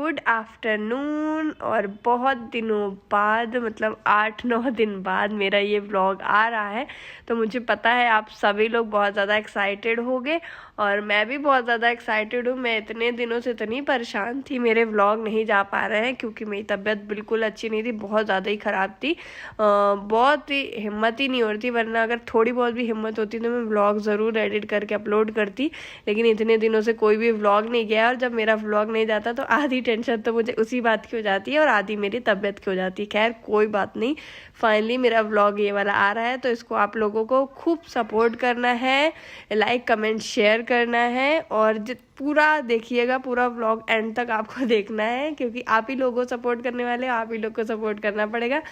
Good afternoon. और बहुत दिनों बाद मतलब 8-9 दिन बाद मेरा ये व्लॉग आ रहा है, तो मुझे पता है आप सभी लोग बहुत ज़्यादा एक्साइटेड होंगे और मैं भी बहुत ज़्यादा एक्साइटेड हूँ। मैं इतने दिनों से इतनी परेशान थी, मेरे व्लॉग नहीं जा पा रहे हैं क्योंकि मेरी तबीयत बिल्कुल अच्छी नहीं थी, बहुत ज़्यादा ही ख़राब थी। बहुत ही हिम्मत ही नहीं हो रही थी, वरना अगर थोड़ी बहुत भी हिम्मत होती तो मैं व्लॉग ज़रूर एडिट करके अपलोड करती। लेकिन इतने दिनों से कोई भी व्लॉग नहीं गया और जब मेरा व्लॉग नहीं जाता तो आधी टेंशन तो मुझे उसी बात की हो जाती है और आधी मेरी तबीयत की हो जाती है। खैर कोई बात नहीं, फाइनली मेरा व्लॉग ये वाला आ रहा है, तो इसको आप लोगों को खूब सपोर्ट करना है, लाइक कमेंट शेयर करना है और पूरा देखिएगा, पूरा व्लॉग एंड तक आपको देखना है क्योंकि आप ही लोगों को सपोर्ट करने वाले, आप ही लोग को सपोर्ट करना पड़ेगा।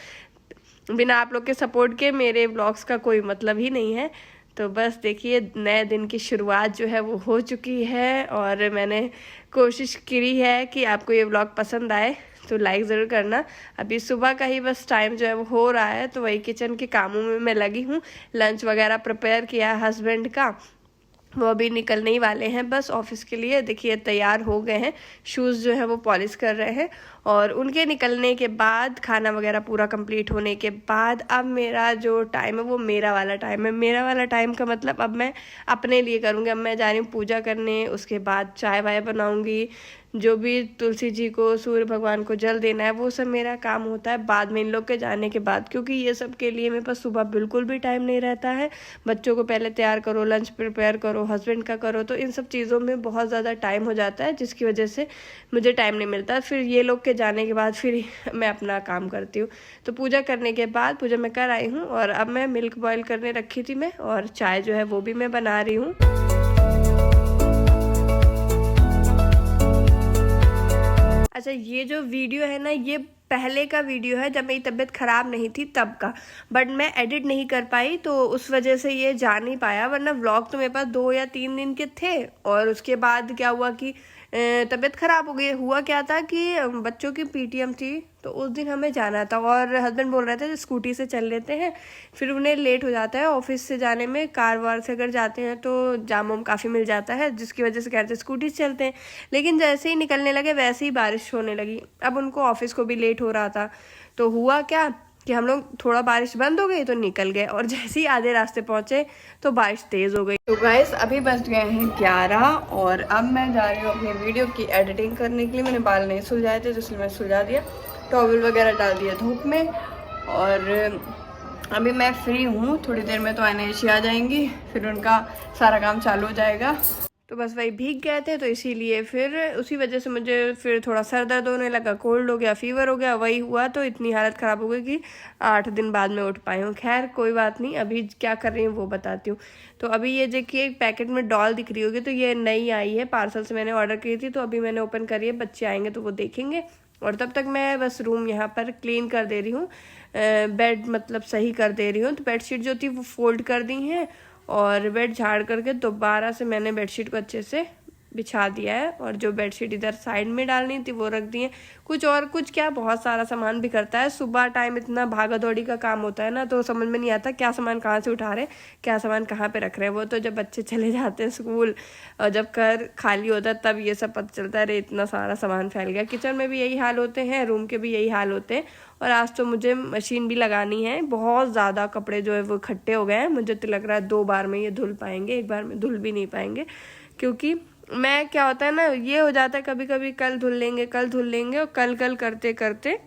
बिना आप लोग के सपोर्ट के मेरे व्लॉग्स का कोई मतलब ही नहीं है। तो बस देखिए, नए दिन की शुरुआत जो है वो हो चुकी है और मैंने कोशिश करी है कि आपको ये व्लॉग पसंद आए, तो लाइक ज़रूर करना। अभी सुबह का ही बस टाइम जो है वो हो रहा है, तो वही किचन के कामों में मैं लगी हूँ। लंच वगैरह प्रिपेयर किया है हस्बैंड का, वो अभी निकलने ही वाले हैं बस ऑफिस के लिए। देखिए तैयार हो गए हैं, शूज़ जो है वो पॉलिश कर रहे हैं और उनके निकलने के बाद खाना वगैरह पूरा कंप्लीट होने के बाद अब मेरा जो टाइम है वो मेरा वाला टाइम है। मेरा वाला टाइम का मतलब अब मैं अपने लिए करूँगी। अब मैं जा रही हूँ पूजा करने, उसके बाद चाय वाय बनाऊँगी, जो भी तुलसी जी को, सूर्य भगवान को जल देना है, वो सब मेरा काम होता है बाद में इन लोग के जाने के बाद, क्योंकि ये सब के लिए मेरे पास सुबह बिल्कुल भी टाइम नहीं रहता है। बच्चों को पहले तैयार करो, लंच प्रिपेयर करो, हस्बैंड का करो, तो इन सब चीज़ों में बहुत ज़्यादा टाइम हो जाता है, जिसकी वजह से मुझे टाइम नहीं मिलता। फिर ये लोग के जाने के बाद फिर मैं अपना काम करती हूँ। तो पूजा करने के बाद, पूजा मैं कर आई हूँ और अब मैं मिल्क बॉयल करने रखी थी मैं, और चाय जो है वो भी मैं बना रही हूँ। अच्छा, ये जो वीडियो है ना, ये पहले का वीडियो है जब मेरी तबीयत ख़राब नहीं थी तब का, बट मैं एडिट नहीं कर पाई तो उस वजह से ये जा नहीं पाया, वरना व्लॉग तो मेरे पास 2 या 3 दिन के थे। और उसके बाद क्या हुआ कि तबीयत ख़राब हो गई। हुआ क्या था कि बच्चों की पीटीएम थी, तो उस दिन हमें जाना था और हस्बैंड बोल रहे थे स्कूटी से चल लेते हैं, फिर उन्हें लेट हो जाता है ऑफिस से जाने में। कार वार से अगर जाते हैं तो जाम वाम काफ़ी मिल जाता है, जिसकी वजह से कहते हैं स्कूटी से चलते हैं। लेकिन जैसे ही निकलने लगे वैसे ही बारिश होने लगी। अब उनको ऑफिस को भी लेट हो रहा था, तो हुआ क्या कि हम लोग, थोड़ा बारिश बंद हो गई तो निकल गए और जैसे ही आधे रास्ते पहुंचे तो बारिश तेज़ हो गई। तो गाइस अभी बज गए हैं 11 और अब मैं जा रही हूँ अपनी वीडियो की एडिटिंग करने के लिए। मैंने बाल नहीं सुलझाए थे, इसलिए मैं सुलझा दिया, टॉवल वगैरह डाल दिया धूप में और अभी मैं फ्री हूँ। थोड़ी देर में तो अनैशी आ जाएंगी, फिर उनका सारा काम चालू हो जाएगा। तो बस वही भीग गए थे, तो इसीलिए फिर उसी वजह से मुझे फिर थोड़ा सर दर्द होने लगा, कोल्ड हो गया, फीवर हो गया, वही हुआ, तो इतनी हालत ख़राब हो गई कि 8 दिन बाद में उठ पाई हूँ। खैर कोई बात नहीं, अभी क्या कर रही हूँ वो बताती हूँ। तो अभी ये देखिए एक पैकेट में डॉल दिख रही होगी, तो ये नई आई है, पार्सल से मैंने ऑर्डर की थी, तो अभी मैंने ओपन करी है। बच्चे आएंगे तो वो देखेंगे और तब तक मैं बस रूम यहाँ पर क्लीन कर दे रही हूँ, बेड मतलब सही कर दे रही हूँ। तो बेडशीट जो थी वो फोल्ड कर दी हैं और बेड झाड़ करके दोबारा से मैंने बेडशीट को अच्छे से बिछा दिया है और जो बेडशीट इधर साइड में डालनी थी वो रख दी है। कुछ और कुछ क्या, बहुत सारा सामान भी करता है। सुबह टाइम इतना भागा दौड़ी का काम होता है ना, तो समझ में नहीं आता क्या सामान कहाँ से उठा रहे, क्या सामान कहाँ पे रख रहे हैं। वो तो जब बच्चे चले जाते हैं स्कूल और जब घर खाली होता है तब ये सब पता चलता है, रे इतना सारा सामान फैल गया। किचन में भी यही हाल होते हैं, रूम के भी यही हाल होते हैं। और आज तो मुझे मशीन भी लगानी है, बहुत ज़्यादा कपड़े जो है वो इकट्ठे हो गए हैं। मुझे तो लग रहा है 2 बार में ये धुल पाएंगे, एक बार में धुल भी नहीं पाएंगे, क्योंकि मैं क्या होता है ना, ये हो जाता है कभी कभी कल धुल लेंगे, कल धुल लेंगे, और कल करते करते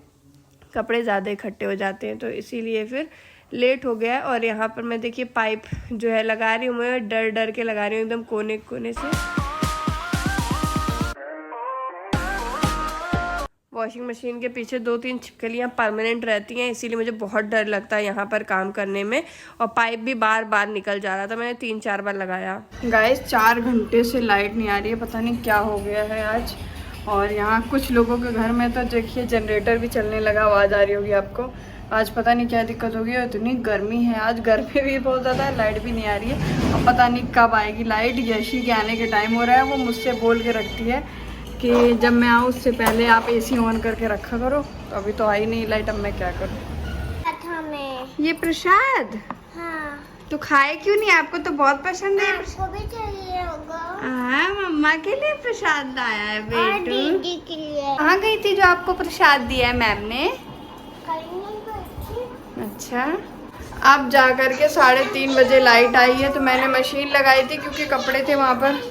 कपड़े ज़्यादा इकट्ठे हो जाते हैं, तो इसीलिए फिर लेट हो गया। और यहाँ पर मैं देखिए पाइप जो है लगा रही हूँ, मैं डर डर के लगा रही हूँ एकदम कोने कोने से। वॉशिंग मशीन के पीछे 2-3 छिपकलियाँ परमानेंट रहती हैं, इसीलिए मुझे बहुत डर लगता है यहाँ पर काम करने में। और पाइप भी बार बार निकल जा रहा था, मैंने 3-4 बार लगाया। गाइस 4 घंटे से लाइट नहीं आ रही है, पता नहीं क्या हो गया है आज। और यहाँ कुछ लोगों के घर में तो देखिए जनरेटर भी चलने लगा, आवाज़ आ रही होगी आपको। आज पता नहीं क्या दिक्कत होगी, इतनी गर्मी है आज, गर्मी भी बहुत ज़्यादा है, लाइट भी नहीं आ रही है। और पता नहीं कब आएगी लाइट। यशी के आने के टाइम हो रहा है, वो मुझसे बोल के रखती है कि जब मैं आऊँ उससे पहले आप एसी ऑन करके रखा करो, तो अभी तो आई नहीं लाइट, अब मैं क्या करूँ। में ये प्रसाद, हाँ तो खाए क्यों नहीं? आपको तो बहुत पसंद है। आपको भी चाहिए होगा। हाँ, मम्मा के लिए प्रसाद लाया है और बेटू। दीदी के लिए। कहाँ गई थी जो आपको प्रसाद दिया है मैम ने? कहीं नहीं गई थी। अच्छा, अब जा करके 3:30 बजे लाइट आई है, तो मैंने मशीन लगाई थी क्योंकि कपड़े थे वहाँ पर।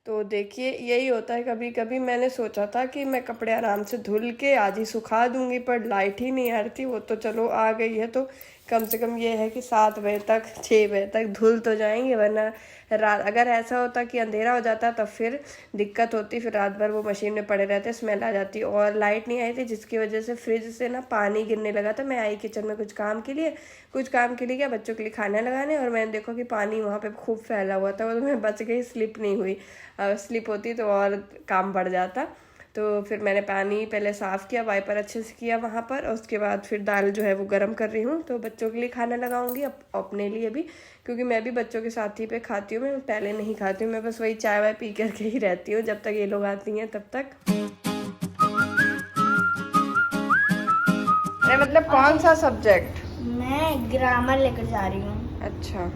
तो देखिए यही होता है, कभी कभी मैंने सोचा था कि मैं कपड़े आराम से धुल के आज ही सुखा दूंगी, पर लाइट ही नहीं आ रही थी। वो तो चलो आ गई है, तो कम से कम ये है कि 7 बजे तक 6 बजे तक धुल तो जाएंगे, वरना रात अगर ऐसा होता कि अंधेरा हो जाता तब फिर दिक्कत होती, फिर रात भर वो मशीन में पड़े रहते, स्मेल आ जाती। और लाइट नहीं आई थी जिसकी वजह से फ्रिज से ना पानी गिरने लगा था। मैं आई किचन में कुछ काम के लिए क्या बच्चों के लिए खाना लगाने, और मैंने देखा कि पानी वहाँ पे खूब फैला हुआ था। वो तो मैं बच गई, स्लिप नहीं हुई। स्लिप होती तो और काम बढ़ जाता। तो फिर मैंने पानी पहले साफ़ किया, वाइपर अच्छे से किया वहाँ पर, और उसके बाद फिर दाल जो है वो गर्म कर रही हूँ। तो बच्चों के लिए खाना लगाऊंगी, अपने लिए भी, क्योंकि मैं भी बच्चों के साथ ही पे खाती हूँ। मैं पहले नहीं खाती हूँ, मैं बस वही चाय वाय पी करके ही रहती हूँ जब तक ये लोग आती हैं तब तक। मतलब कौन सा सब्जेक्ट? मैं ग्रामर लेकर जा रही हूँ। अच्छा।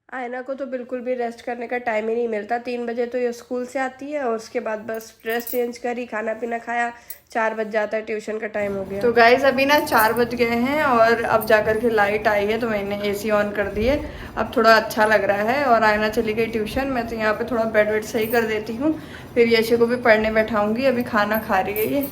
आयना को तो बिल्कुल भी रेस्ट करने का टाइम ही नहीं मिलता। 3 बजे तो ये स्कूल से आती है, और उसके बाद बस ड्रेस चेंज करी, खाना पीना खाया, 4 बज जाता है, ट्यूशन का टाइम हो गया। तो गाइज अभी ना 4 बज गए हैं, और अब जाकर के लाइट आई है, तो मैंने एसी ऑन कर दी है। अब थोड़ा अच्छा लग रहा है। और आयना चली गई ट्यूशन। मैं तो यहाँ पे थोड़ा बेड वेड सही कर देती हूँ, फिर यशी को भी पढ़ने बैठाऊँगी। अभी खाना खा रही है ये।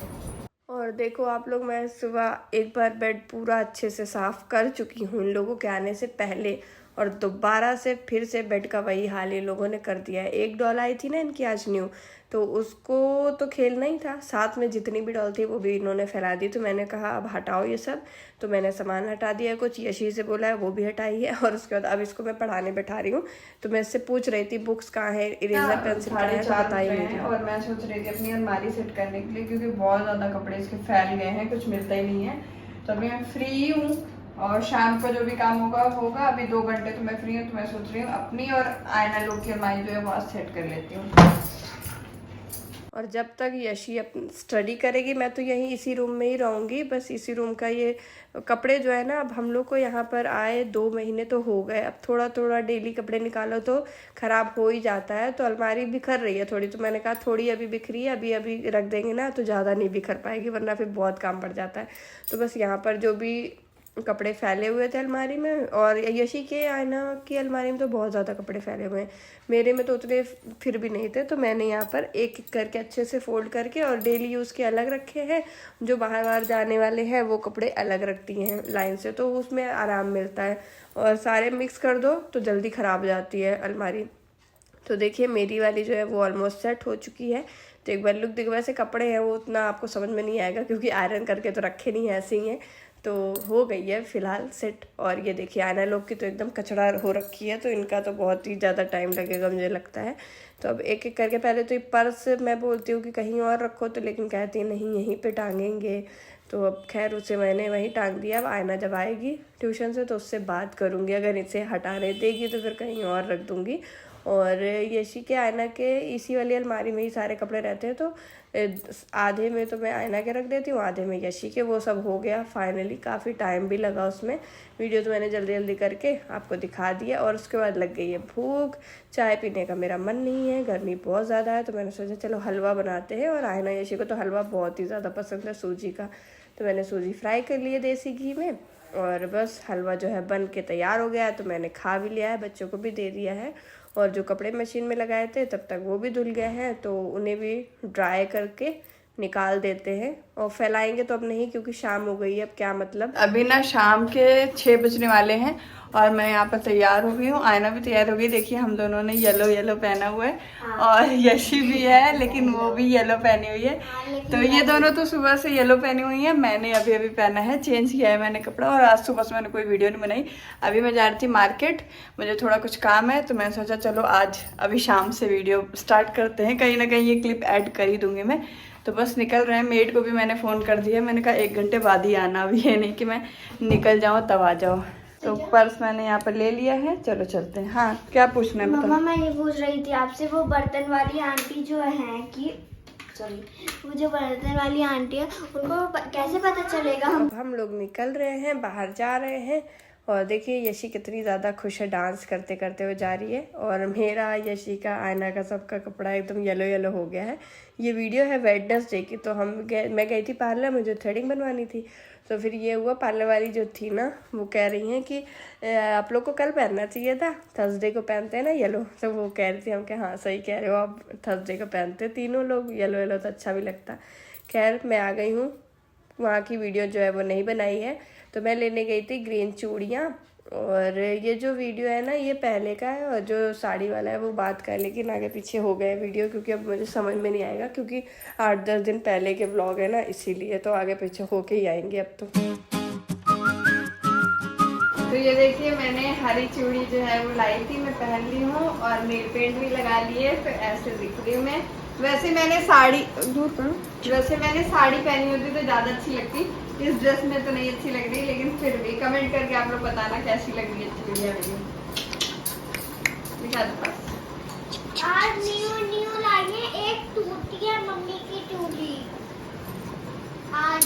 और देखो आप लोग, मैं सुबह एक बार बेड पूरा अच्छे से साफ़ कर चुकी हूँ इन लोगों के आने से पहले, और दोबारा से फिर से बेड का वही हाल इन लोगों ने कर दिया है। एक डॉल आई थी ना इनकी आज न्यू, तो उसको तो खेलना ही था, साथ में जितनी भी डॉल थी वो भी इन्होंने फैला दी। तो मैंने कहा अब हटाओ ये सब, तो मैंने सामान हटा दिया, कुछ यशी से बोला है वो भी हटाई है। और उसके बाद अब इसको मैं पढ़ाने बैठा रही हूँ। तो मैं इससे पूछ रही थी बुक्स कहाँ है, इरेजर पेंसिल कहाँ है, तो बताई नहीं। और मैं सोच रही थी अपनी अलमारी सेट करने के लिए, क्योंकि बहुत ज़्यादा कपड़े इसके फैल गए हैं, कुछ मिलता ही नहीं है। तो अभी मैं फ्री हूँ, और शाम को जो भी काम होगा। अभी 2 घंटे तो मैं फ्री हूँ, तो मैं सोच रही हूँ अपनी और आयना लोग की अलमारी जो है वहाँ सेट कर लेती हूँ। और जब तक यशी अपनी स्टडी करेगी, मैं तो यहीं इसी रूम में ही रहूँगी। बस इसी रूम का ये कपड़े जो है ना, अब हम लोग को यहाँ पर आए 2 महीने तो हो गए। अब थोड़ा थोड़ा डेली कपड़े निकालो तो ख़राब हो ही जाता है। तो अलमारी बिखर रही है थोड़ी, तो मैंने कहा थोड़ी अभी बिखरी है, अभी अभी रख देंगे ना तो ज़्यादा नहीं बिखर पाएगी, वरना फिर बहुत काम बढ़ जाता है। तो बस यहाँ पर जो भी कपड़े फैले हुए थे अलमारी में, और यशी के आयना की अलमारी में तो बहुत ज़्यादा कपड़े फैले हुए हैं। मेरे में तो उतने फिर भी नहीं थे, तो मैंने यहाँ पर एक एक करके अच्छे से फोल्ड करके और डेली यूज़ के अलग रखे हैं। जो बाहर बाहर जाने वाले हैं वो कपड़े अलग रखती हैं लाइन से, तो उसमें आराम मिलता है। और सारे मिक्स कर दो तो जल्दी ख़राब हो जाती है अलमारी। तो देखिए मेरी वाली जो है वो ऑलमोस्ट सेट हो चुकी है। तो एक बार लुक देखो, वैसे कपड़े हैं वो उतना आपको समझ में नहीं आएगा क्योंकि आयरन करके तो रखे नहीं है, ऐसे ही हैं। तो हो गई है फ़िलहाल सेट। और ये देखिए आयना लोग की तो एकदम कचड़ा हो रखी है, तो इनका तो बहुत ही ज़्यादा टाइम लगेगा मुझे लगता है। तो अब एक एक करके, पहले तो ये पर्स मैं बोलती हूँ कि कहीं और रखो, तो लेकिन कहती है नहीं यहीं पे टांगेंगे। तो अब खैर उसे मैंने वहीं टांग दिया। अब आयना जब आएगी ट्यूशन से तो उससे बात करूँगी, अगर इसे हटाने देगी तो फिर कहीं और रख दूँगी। और यशी के आयना के इसी वाली अलमारी में ही सारे कपड़े रहते हैं, तो आधे में तो मैं आयना के रख देती हूँ, आधे में यशी के। वो सब हो गया फाइनली, काफ़ी टाइम भी लगा उसमें। वीडियो तो मैंने जल्दी जल्दी करके आपको दिखा दिया। और उसके बाद लग गई है भूख, चाय पीने का मेरा मन नहीं है, गर्मी बहुत ज़्यादा है। तो मैंने सोचा चलो हलवा बनाते हैं, और आयना यशी को तो हलवा बहुत ही ज़्यादा पसंद है सूजी का। तो मैंने सूजी फ्राई कर ली है देसी घी में, और बस हलवा जो है बन के तैयार हो गया है। तो मैंने खा भी लिया है, बच्चों को भी दे दिया है। और जो कपड़े मशीन में लगाए थे तब तक वो भी धुल गए हैं, तो उन्हें भी ड्राई करके निकाल देते हैं। और फैलाएंगे तो अब नहीं, क्योंकि शाम हो गई है, अब क्या मतलब। अभी ना शाम के 6 बजने वाले हैं, और मैं यहाँ पर तैयार हो गई हूँ। आयना भी तैयार हो गई। देखिए हम दोनों ने येलो येलो पहना हुआ है, और यशी भी है लेकिन वो भी येलो पहनी हुई है। तो ये दोनों तो सुबह से येलो पहनी हुई है, मैंने अभी अभी पहना है, चेंज किया है मैंने कपड़ा। और आज सुबह से मैंने कोई वीडियो नहीं बनाई। अभी मैं जा रही थी मार्केट, मुझे थोड़ा कुछ काम है, तो मैंने सोचा चलो आज अभी शाम से वीडियो स्टार्ट करते हैं। कहीं ना कहीं ये क्लिप ऐड कर ही दूंगी मैं। तो बस निकल रहे हैं। मेड को भी मैंने फ़ोन कर दिया, मैंने कहा 1 घंटे बाद ही आना, अभी ये नहीं कि मैं निकल जाऊँ तब आ जाओ। तो पर्स मैंने यहाँ पर ले लिया है, चलो चलते हैं। हाँ क्या पूछना है? मम्मा मैं ये पूछ रही थी आपसे, वो बर्तन वाली आंटी जो है कि वो जो बर्तन वाली आंटी है उनको कैसे पता चलेगा? अब हम लोग निकल रहे हैं, बाहर जा रहे हैं, और देखिए यशी कितनी ज़्यादा खुश है, डांस करते करते वो जा रही है। और मेरा, यशी का, आयना का, सबका कपड़ा एकदम येलो येलो हो गया है। ये वीडियो है वेडनेसडे की, तो मैं गई थी पार्लर, मुझे थ्रेडिंग बनवानी थी। तो फिर ये हुआ, पार्लर वाली जो थी ना वो कह रही हैं कि आप लोग को कल पहनना चाहिए था, थर्सडे को पहनते हैं ना येलो। तो वो कह रही थी हम कि हाँ सही कह रहे हो, आप थर्सडे को पहनते तीनों लोग येलो येलो, तो अच्छा भी लगता। खैर मैं आ गई हूँ, वहाँ की वीडियो जो है वो नहीं बनाई है। तो मैं लेने गई थी ग्रीन चूड़ियाँ। और ये जो वीडियो है ना ये पहले का है, और जो साड़ी वाला है वो बात का है, लेकिन आगे पीछे हो गए वीडियो, क्योंकि अब मुझे समझ में नहीं आएगा, क्योंकि 8-10 दिन पहले के व्लॉग है ना, इसीलिए तो आगे पीछे होके ही आएंगे अब तो। तो ये देखिए मैंने हरी चूड़ी जो है वो लाई थी, मैं पहन ली हूँ और नेल पेंट भी लगा लिए, तो ऐसे दिख रही हूँ मैं। वैसे मैंने साड़ी पहनी होती तो ज़्यादा अच्छी लगती, इस ड्रेस में तो नहीं अच्छी लग रही, लेकिन फिर भी कमेंट करके आप लोग बताना कैसी लग रही है चूड़ियाँ मेरी। दिखा दो बस। आज न्यू लाई है, एक टूटी है मम्मी की चूड़ी। आज